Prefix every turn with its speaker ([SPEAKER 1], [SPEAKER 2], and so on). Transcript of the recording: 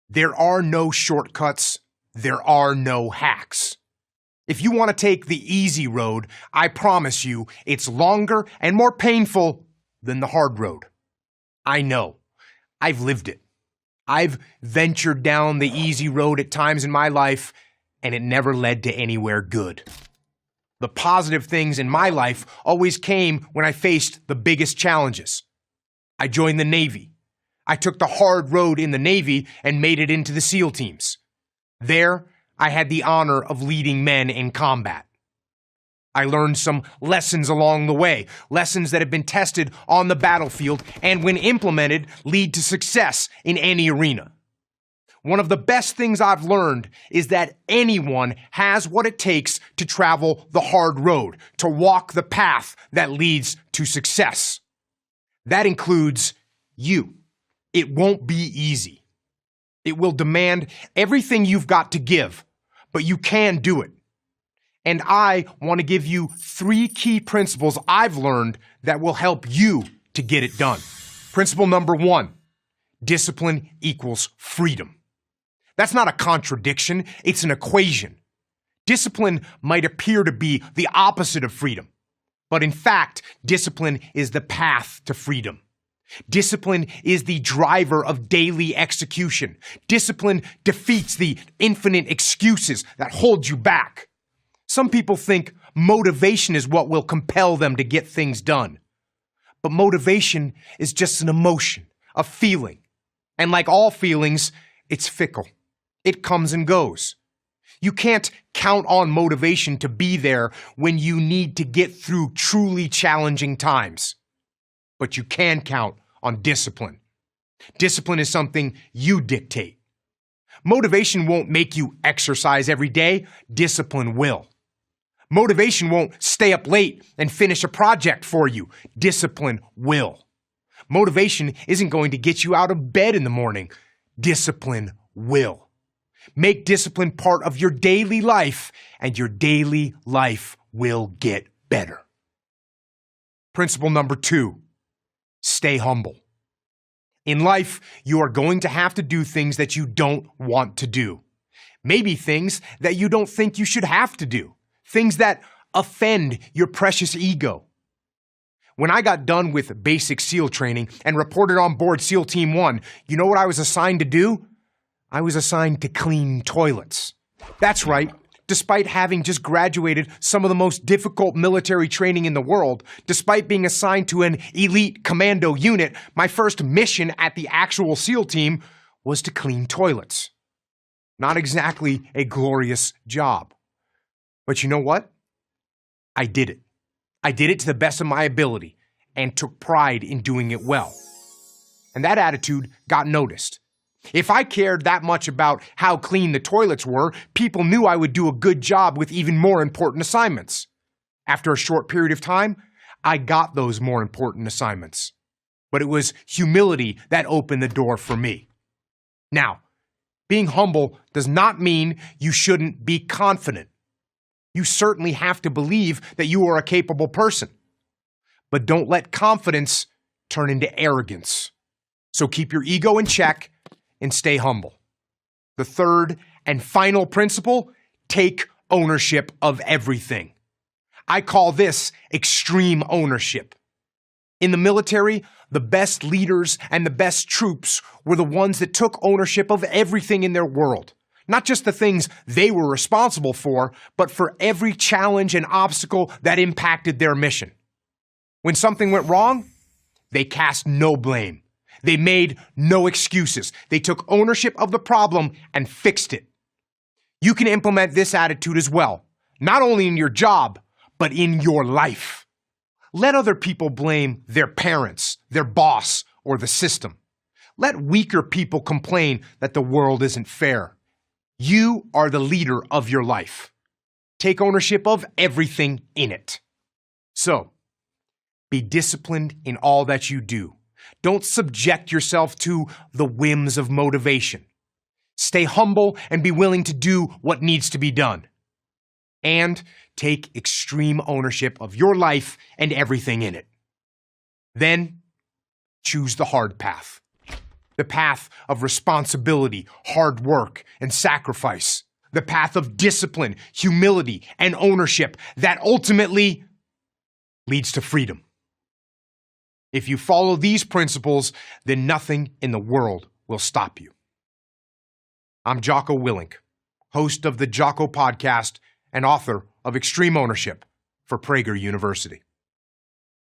[SPEAKER 1] There are no shortcuts. There are no hacks. If you want to take the easy road, I promise you it's longer and more painful than the hard road. I know. I've lived it. I've ventured down the easy road at times in my life, and it never led to anywhere good. The positive things in my life always came when I faced the biggest challenges. I joined the Navy. I took the hard road in the Navy and made it into the SEAL teams. There, I had the honor of leading men in combat. I learned some lessons along the way, lessons that have been tested on the battlefield and, when implemented, lead to success in any arena. One of the best things I've learned is that anyone has what it takes to travel the hard road, to walk the path that leads to success. That includes you. It won't be easy. It will demand everything you've got to give, but you can do it. And I want to give you 3 key principles I've learned that will help you to get it done. Principle number 1, discipline equals freedom. That's not a contradiction, it's an equation. Discipline might appear to be the opposite of freedom, but in fact, discipline is the path to freedom. Discipline is the driver of daily execution. Discipline defeats the infinite excuses that hold you back. Some people think motivation is what will compel them to get things done. But motivation is just an emotion, a feeling. And like all feelings, it's fickle. It comes and goes. You can't count on motivation to be there when you need to get through truly challenging times. But you can count on discipline. Discipline is something you dictate. Motivation won't make you exercise every day. Discipline will. Motivation won't stay up late and finish a project for you. Discipline will. Motivation isn't going to get you out of bed in the morning. Discipline will. Make discipline part of your daily life, and your daily life will get better. Principle number 2, stay humble. In life, you are going to have to do things that you don't want to do. Maybe things that you don't think you should have to do. Things that offend your precious ego. When I got done with basic SEAL training and reported on board SEAL Team 1, you know what I was assigned to do? I was assigned to clean toilets. That's right. Despite having just graduated some of the most difficult military training in the world, despite being assigned to an elite commando unit, my first mission at the actual SEAL team was to clean toilets. Not exactly a glorious job. But you know what? I did it. I did it to the best of my ability and took pride in doing it well. And that attitude got noticed. If I cared that much about how clean the toilets were, people knew I would do a good job with even more important assignments. After a short period of time, I got those more important assignments. But it was humility that opened the door for me. Now, being humble does not mean you shouldn't be confident. You certainly have to believe that you are a capable person. But don't let confidence turn into arrogance. So keep your ego in check and stay humble. The third and final principle, take ownership of everything. I call this extreme ownership. In the military, the best leaders and the best troops were the ones that took ownership of everything in their world. Not just the things they were responsible for, but for every challenge and obstacle that impacted their mission. When something went wrong, they cast no blame. They made no excuses. They took ownership of the problem and fixed it. You can implement this attitude as well, not only in your job, but in your life. Let other people blame their parents, their boss, or the system. Let weaker people complain that the world isn't fair. You are the leader of your life. Take ownership of everything in it. So, be disciplined in all that you do. Don't subject yourself to the whims of motivation. Stay humble and be willing to do what needs to be done. And take extreme ownership of your life and everything in it. Then, choose the hard path. The path of responsibility, hard work, and sacrifice. The path of discipline, humility, and ownership that ultimately leads to freedom. If you follow these principles, then nothing in the world will stop you. I'm Jocko Willink, host of the Jocko Podcast and author of Extreme Ownership for Prager University.